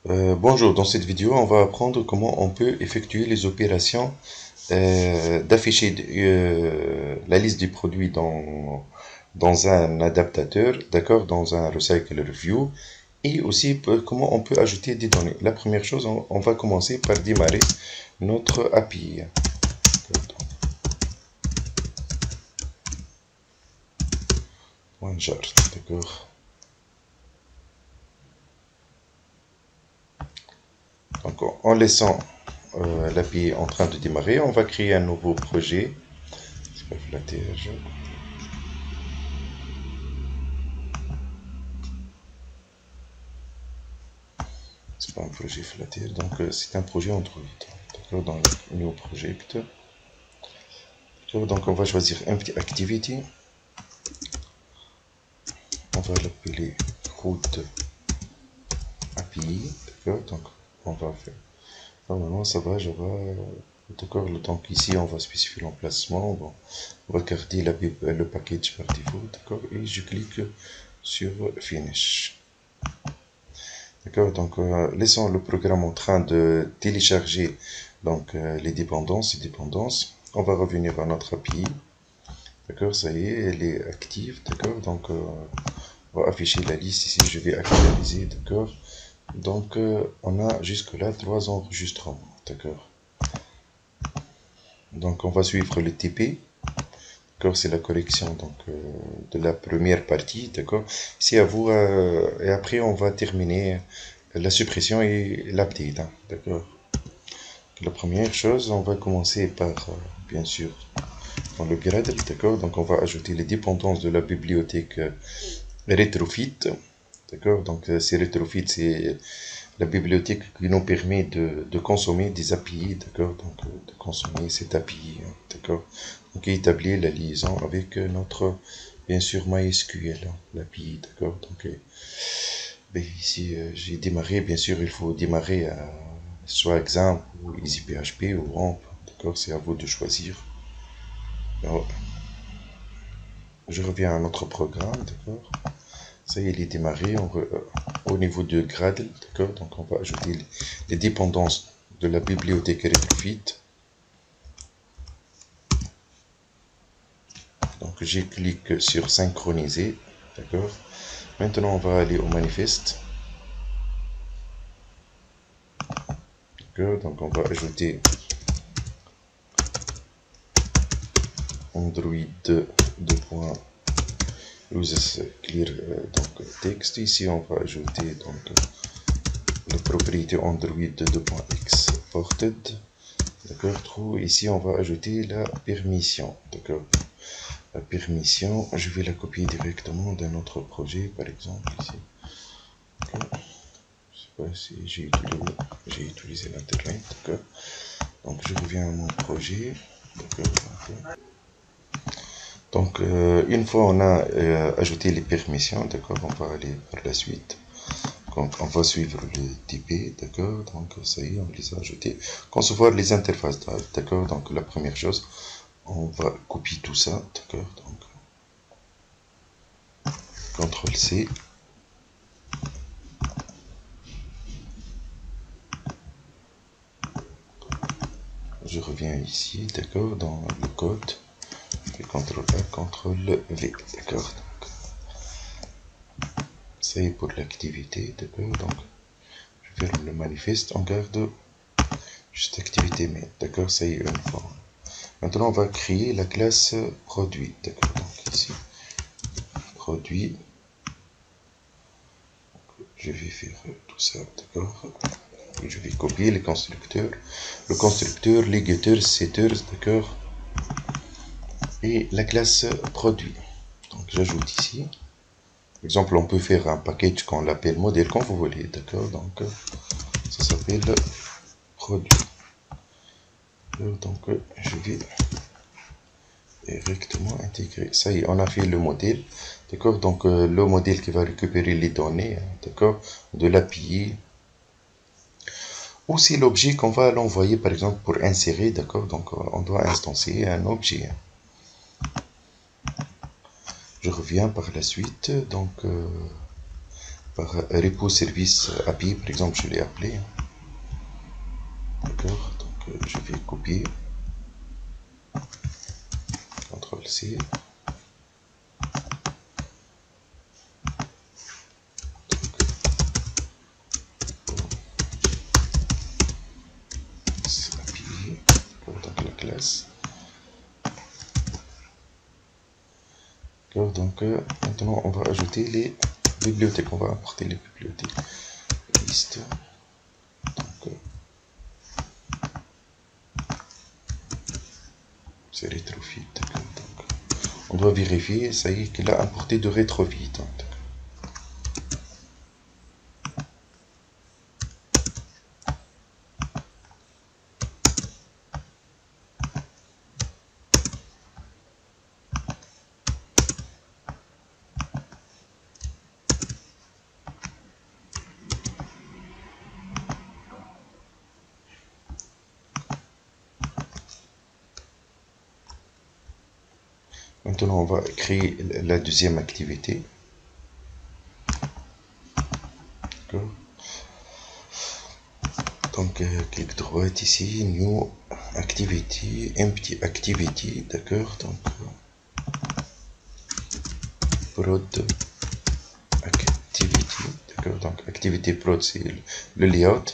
Bonjour, dans cette vidéo, on va apprendre comment on peut effectuer les opérations d'afficher la liste des produits dans un adaptateur, d'accord, dans un Recycler View, et aussi comment on peut ajouter des données. La première chose, on va commencer par démarrer notre API. .jar, d'accord. Donc en laissant l'API en train de démarrer, on va créer un nouveau projet. C'est pas Flatter. C'est pas un projet Flatter, donc c'est un projet Android. D'accord, dans le New Project. Donc on va choisir Empty Activity. On va l'appeler route API. D'accord, donc on va faire. Normalement ça va, Java. D'accord, le temps qu'ici on va spécifier l'emplacement. Bon, on va garder le package par défaut. D'accord, et je clique sur Finish. D'accord, donc laissons le programme en train de télécharger donc les dépendances. On va revenir à notre API. D'accord, ça y est, elle est active. D'accord, donc on va afficher la liste ici. Je vais actualiser. D'accord, donc on a jusque là 3 enregistrements. D'accord, donc on va suivre le TP. D'accord, c'est la correction donc de la première partie. D'accord, c'est à vous et après on va terminer la suppression et l'update. Hein, d'accord. La première chose, on va commencer par, bien sûr, dans le Gradle, d'accord. Donc, on va ajouter les dépendances de la bibliothèque Retrofit, d'accord. Donc, c'est Retrofit, c'est la bibliothèque qui nous permet de consommer des API, d'accord. Donc, de consommer cette API, hein, d'accord. Donc, établir la liaison avec notre, bien sûr, MySQL, hein, l'API, d'accord. Donc, ben, ici, j'ai démarré, bien sûr, il faut démarrer à soit Xampp ou EasyPHP ou Ramp, d'accord, c'est à vous de choisir. Alors, je reviens à notre programme, d'accord. Ça y est, il est démarré au niveau de Gradle, d'accord. Donc, on va ajouter les dépendances de la bibliothèque Retrofit. Donc, je clique sur synchroniser, d'accord. Maintenant, on va aller au manifeste. Donc, on va ajouter Android 2.uses clear donc texte. Ici, on va ajouter donc la propriété Android 2.exported. D'accord. Ici, on va ajouter la permission. D'accord. La permission, je vais la copier directement d'un autre projet, par exemple ici. Okay. Je sais pas si j'ai utilisé l'internet. D'accord. Donc, je reviens à mon projet. D'accord. Donc, une fois on a ajouté les permissions, d'accord, on va aller par la suite. Donc, on va suivre le TP, d'accord, donc ça y est, on les a ajoutés. Concevoir les interfaces, d'accord, donc la première chose, on va copier tout ça, d'accord, donc CTRL-C. Je reviens ici, d'accord, dans le code, et CTRL-A, CTRL-V, d'accord. Ça y est pour l'activité, d'accord, donc je ferme le manifeste, on garde juste activité main, d'accord, ça y est une fois. Maintenant, on va créer la classe produit, d'accord, donc ici, produit, je vais faire tout ça, d'accord, je vais copier les constructeurs, le constructeur, les getters, setters, d'accord, et la classe produit, donc j'ajoute ici, par exemple, on peut faire un package qu'on l'appelle modèle quand vous voulez, d'accord, donc ça s'appelle produit, donc je vais directement intégrer. Ça y est, on a fait le modèle. D'accord. Donc, le modèle qui va récupérer les données, d'accord, de l'API. Ou c'est l'objet qu'on va l'envoyer, par exemple, pour insérer, d'accord. Donc, on doit instancier un objet. Je reviens par la suite. Donc, par repo service API, par exemple, je l'ai appelé. D'accord, donc je vais copier, CTRL C. API, donc la classe. Donc maintenant on va ajouter les bibliothèques, on va importer les bibliothèques. Liste. Donc c'est Retrofit. Donc, on doit vérifier, ça y est, qu'il a importé de Retrofit. Maintenant, on va créer la deuxième activité. Donc, clic droit ici, New Activity, Empty Activity, d'accord. Donc, Prod Activity, d'accord. Donc, activité prod, c'est le layout.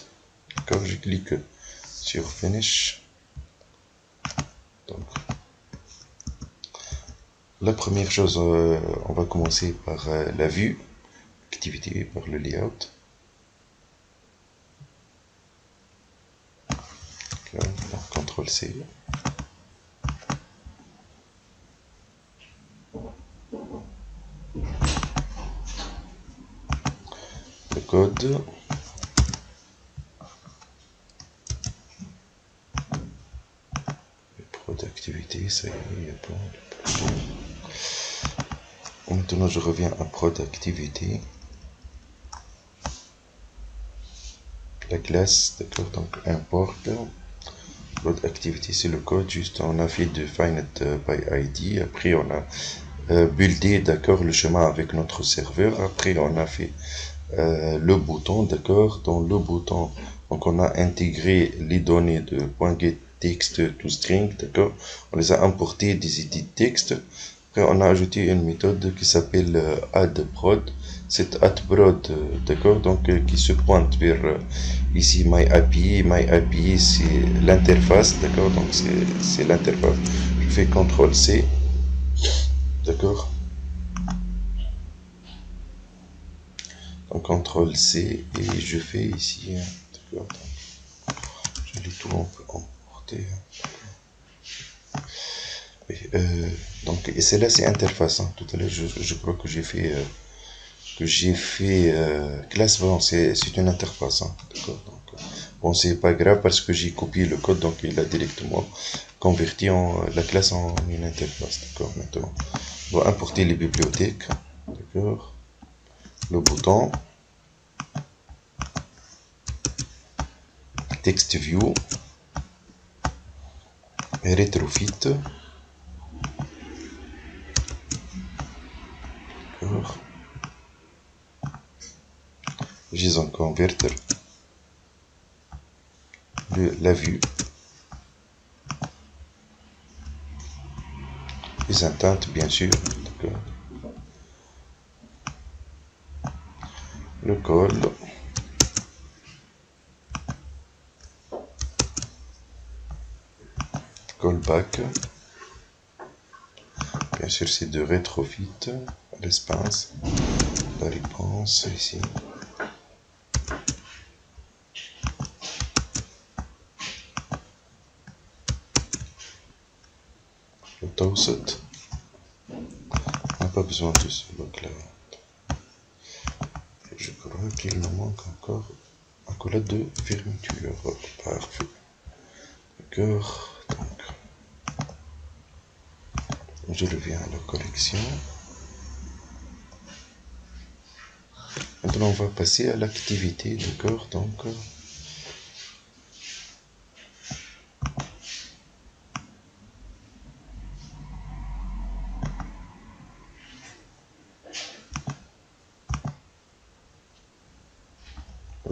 D'accord, je clique sur Finish. Donc, la première chose, on va commencer par la vue, activité, par le layout. Donc, CTRL C. Le code. Prod activité, ça y est, il y a pas. Maintenant, je reviens à prod activité. La classe, d'accord, donc import. Prod activity, c'est le code, juste on a fait defined by ID. Après, on a buildé, d'accord, le chemin avec notre serveur. Après, on a fait le bouton, d'accord. Dans le bouton, donc on a intégré les données de .getText to string, d'accord. On les a importées des edit text. Après, on a ajouté une méthode qui s'appelle addProd. Cette addProd, d'accord, donc qui se pointe vers ici MyAPI c'est l'interface, d'accord, donc c'est l'interface. Je fais CTRL C, d'accord. Donc CTRL C et je fais ici, d'accord. Je l'ai tout emporté. Donc et celle-là c'est interface. Tout à l'heure je crois que j'ai fait classe. Bon, c'est une interface. D'accord. Donc, bon, c'est pas grave parce que j'ai copié le code, donc il a directement converti la classe en une interface. D'accord. Maintenant, on doit importer les bibliothèques. D'accord. Le bouton text view et retrofit. D'accord. JSON converter la vue. Les intents, bien sûr. D'accord. Le call. Callback. Bien sûr, c'est de retrofit. L'espace. La réponse ici. Le toast. On n'a pas besoin de ce bloc là. Je crois qu'il nous manque encore un collage de fermeture. Parfait. D'accord. Donc, je reviens à la collection. Maintenant, on va passer à l'activité. D'accord. Donc,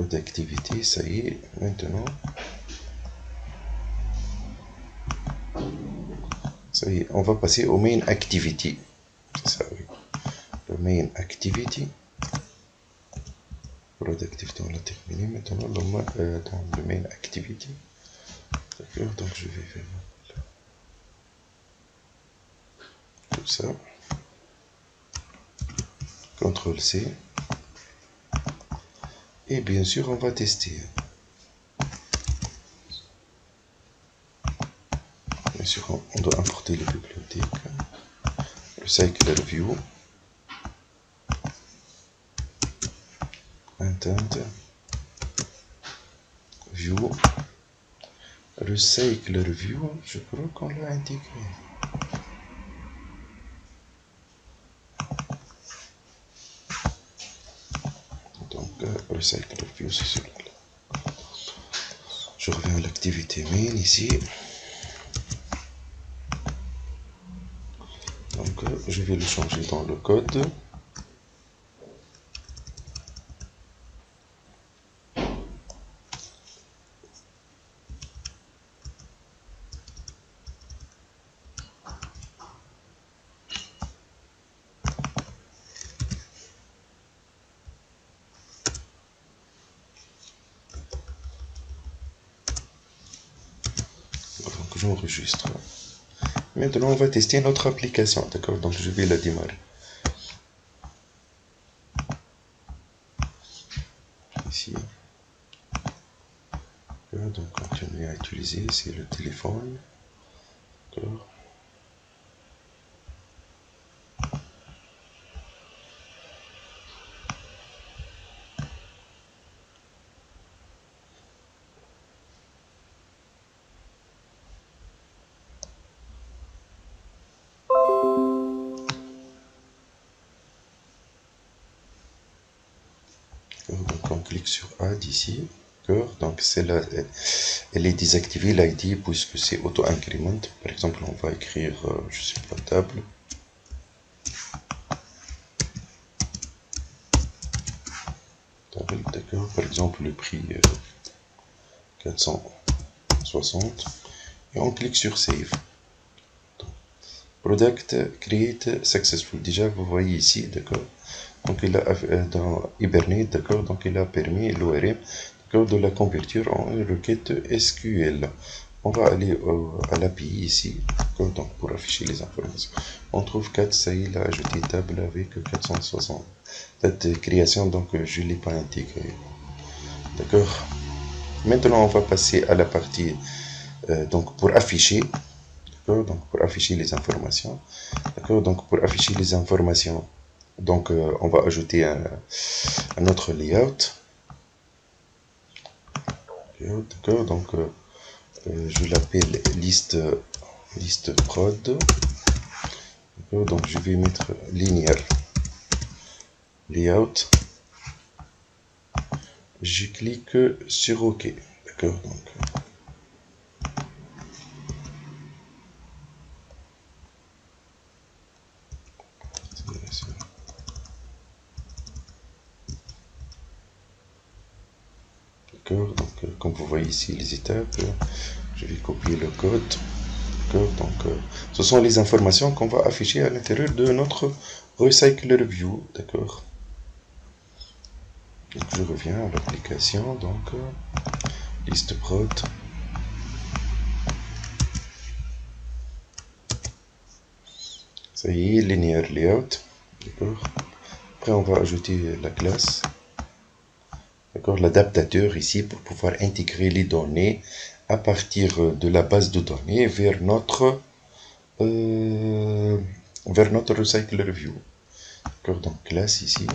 d'activité, ça y est, maintenant, ça y est, on va passer au main activity. Ça, oui. Le main activity. Productivity, on l'a terminé. Maintenant, dans le main activity. D'accord, donc je vais faire tout ça. CTRL C. Et bien sûr, on va tester. Bien sûr, on doit importer les bibliothèques. Recycler view. Intent. View. Recycler view, je crois qu'on l'a intégré. Donc, recycler view, c'est celui-là. Je reviens à l'activité main ici. Donc, je vais le changer dans le code. Donc, j'enregistre. Maintenant, on va tester notre application, d'accord? Donc, je vais la démarrer. Ici. Donc, continuer à utiliser, c'est le téléphone. D'accord. Donc, on clique sur Add ici. Donc, celle-là, elle est désactivée, l'ID, puisque c'est auto-increment. Par exemple, on va écrire, je sais pas, table. D'accord, par exemple, le prix 460. Et on clique sur Save. Product Create Successful. Déjà, vous voyez ici, d'accord. Donc, il a dans Hibernate, d'accord. Donc, il a permis l'ORM de la convertir en une requête SQL. On va aller à l'API ici, donc pour afficher les informations. On trouve 4, ça y est, il a ajouté table avec 460. Cette création, donc je ne l'ai pas intégrée. D'accord. Maintenant, on va passer à la partie donc pour afficher. Donc pour afficher les informations. D'accord. Donc pour afficher les informations, donc on va ajouter un autre layout. D'accord. Donc je l'appelle liste prod. Donc je vais mettre linéaire layout. Je clique sur OK. D'accord. Donc d'accord. Donc comme vous voyez ici les étapes, je vais copier le code. Donc, ce sont les informations qu'on va afficher à l'intérieur de notre Recycler View. D'accord. Je reviens à l'application. Donc, liste prod. Ça y est, linear layout. D'accord. Après, on va ajouter la classe. D'accord. L'adaptateur ici pour pouvoir intégrer les données à partir de la base de données vers notre Recycler View. D'accord. Donc, classe ici.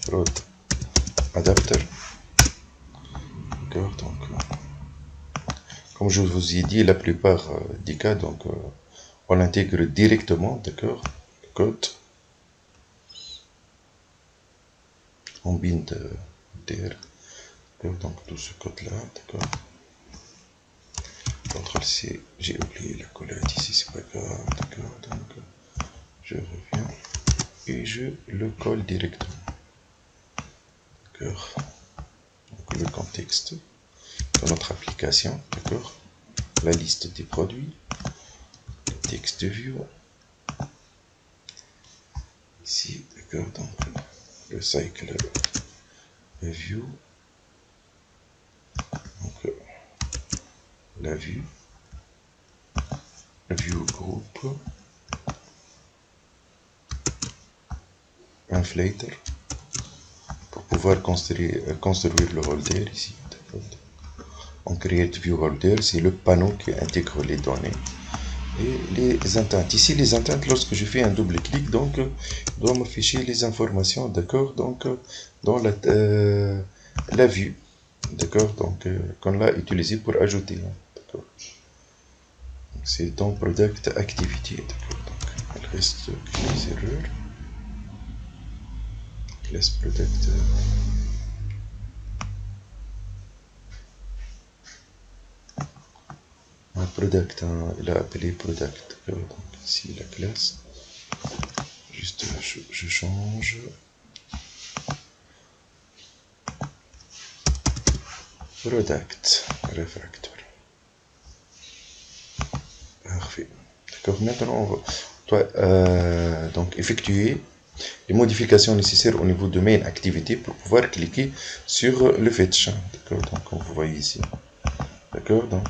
Prod adapter. D'accord. Donc, comme je vous ai dit, la plupart des cas, donc, on l'intègre directement, d'accord, le code, on bind der, donc tout ce code-là, d'accord. CTRL C, j'ai oublié la collade ici, c'est pas grave, d'accord, donc je reviens et je le colle directement. d'accord. Donc, le contexte de notre application, d'accord. La liste des produits, le texte view, ici, d'accord. Donc, le cycle view, donc la vue, view group, inflator, pour pouvoir construire le holder ici, d'accord. On create view holder, c'est le panneau qui intègre les données. Et les intents. Ici, les intents, lorsque je fais un double clic, donc, doit m'afficher les informations, d'accord, donc, dans la vue, d'accord, donc, qu'on l'a utilisé pour ajouter, d'accord. C'est dans Product Activity, d'accord, donc, il reste que les erreurs. Class Product. Un product, hein, il a appelé product, d'accord, donc, ici, la classe. Juste, je change. Product refactor. Parfait. D'accord. Maintenant, on va donc effectuer les modifications nécessaires au niveau de main activité pour pouvoir cliquer sur le fetch. D'accord. Donc, comme vous voyez ici. D'accord. Donc,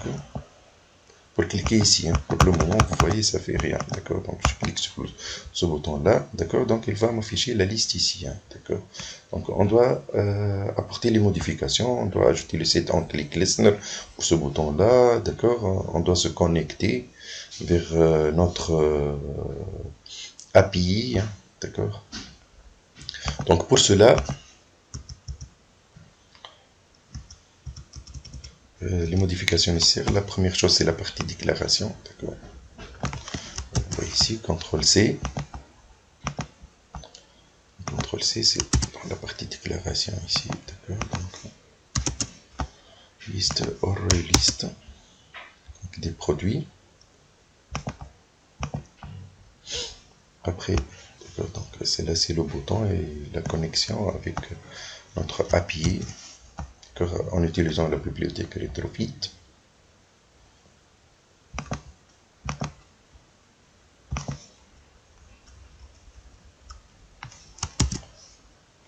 pour cliquer ici, hein, pour le moment, vous voyez, ça fait rien. D'accord. Donc, je clique sur ce bouton-là. D'accord. Donc, il va m'afficher la liste ici. Hein, d'accord. Donc, on doit apporter les modifications. On doit ajouter le set on click listener pour ce bouton-là. D'accord. On doit se connecter vers notre API. Hein, d'accord. Donc, pour cela, les modifications nécessaires, la première chose, c'est la partie déclaration. D'accord. On voit ici, CTRL-C. CTRL-C, c'est dans la partie déclaration ici. D'accord. Donc, liste or list. Donc, des produits. Après, donc c'est là, c'est le bouton et la connexion avec notre API en utilisant la bibliothèque Retrofit.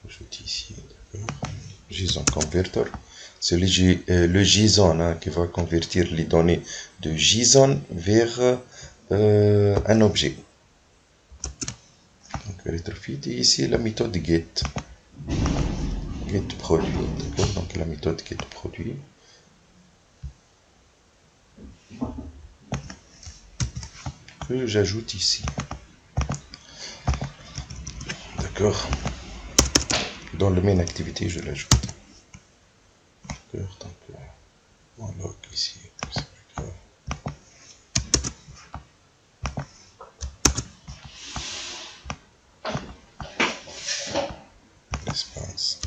J'ajoute ici, JSON Converter. C'est le JSON hein, qui va convertir les données de JSON vers un objet. Donc, Retrofit et ici la méthode get. Get produit, d'accord. Donc la méthode get produit. Que j'ajoute ici. D'accord. Dans le main activité, je l'ajoute. D'accord. Donc on log ici. C'est plus grave. L'espace.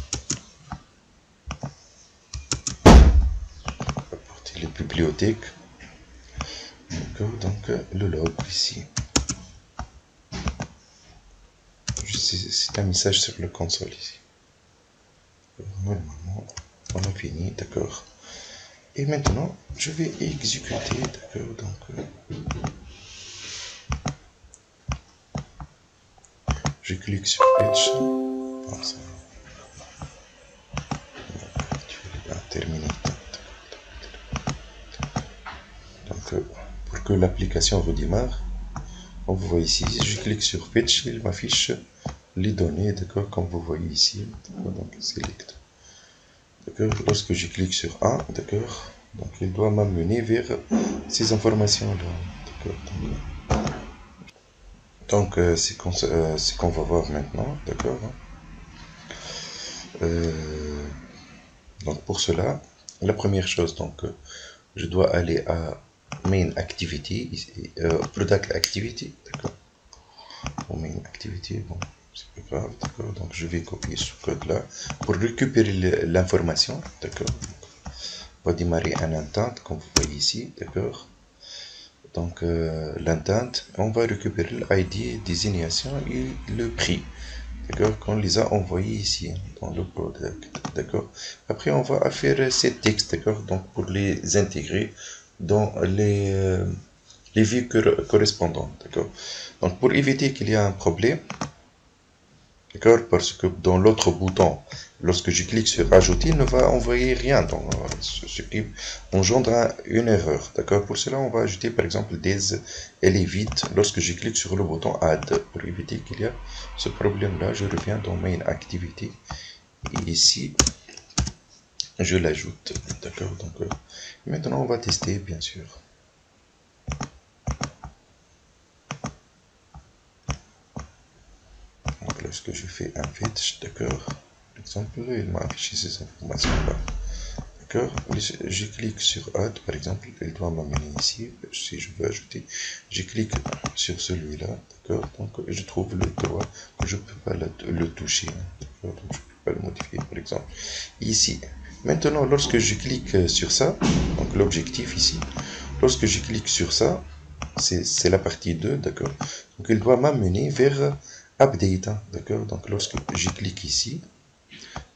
Apporter les bibliothèques. D'accord. Donc le log ici. C'est un message sur le console ici. Normalement, on a fini, d'accord. Et maintenant, je vais exécuter, d'accord. Donc, je clique sur Fetch. Comme ça. Terminé. Donc, pour que l'application redémarre, on vous voit ici, si je clique sur Fetch, il m'affiche les données, d'accord, comme vous voyez ici. Donc, select. D'accord, lorsque je clique sur 1, d'accord, donc il doit m'amener vers ces informations-là. D'accord. Donc, c'est qu'on va voir maintenant, d'accord. Donc, pour cela, la première chose, donc, je dois aller à Main Activity, ici, Product Activity, d'accord. Pour Main Activity, bon, c'est pas grave, d'accord. Donc, je vais copier ce code-là pour récupérer l'information, d'accord. On va démarrer un intent, comme vous voyez ici, d'accord. Donc, l'intent, on va récupérer l'ID, désignation et le prix. d'accord, qu'on les a envoyés ici, dans le product, d'accord. Après, on va faire ces textes, d'accord, donc pour les intégrer dans les vues correspondantes, d'accord. Donc, pour éviter qu'il y ait un problème, d'accord, parce que dans l'autre bouton, lorsque je clique sur ajouter, il ne va envoyer rien, donc ce qui engendra une erreur, d'accord. Pour cela, on va ajouter par exemple des vite lorsque je clique sur le bouton add. Pour éviter qu'il y ait ce problème-là, je reviens dans main activity et ici, je l'ajoute, d'accord. Donc maintenant, on va tester, bien sûr. Donc lorsque je fais un fetch, d'accord, par exemple, il m'a affiché ces informations-là. D'accord, je clique sur Add, par exemple, il doit m'amener ici, si je veux ajouter, je clique sur celui-là, d'accord, donc je trouve le droit que je ne peux pas le toucher, d'accord, donc je ne peux pas le modifier, par exemple, ici. Maintenant, lorsque je clique sur ça, donc l'objectif ici, lorsque je clique sur ça, c'est la partie 2, d'accord, donc il doit m'amener vers Update, d'accord, donc lorsque je clique ici,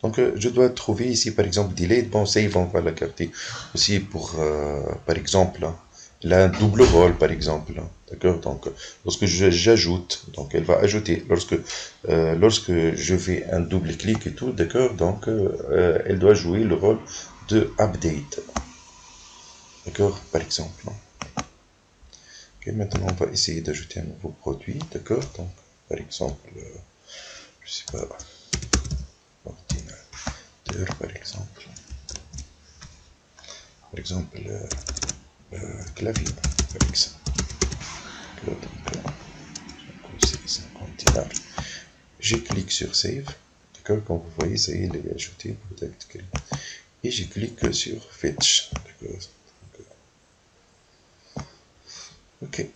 donc, je dois trouver ici, par exemple, delete. Bon, save, on va la garder aussi pour, par exemple, la double rôle, par exemple. D'accord. Donc, lorsque j'ajoute, donc elle va ajouter. Lorsque je fais un double clic et tout, d'accord. Donc, elle doit jouer le rôle de update. D'accord, par exemple. Ok, maintenant, on va essayer d'ajouter un nouveau produit. D'accord. Donc, par exemple, je sais pas, ordinateur, par exemple. Par exemple, clavier, par exemple. C'est un container. Je clique sur Save. D'accord, comme vous voyez, ça y est, il est ajouté. Et je clique sur Fetch. D'accord. Ok.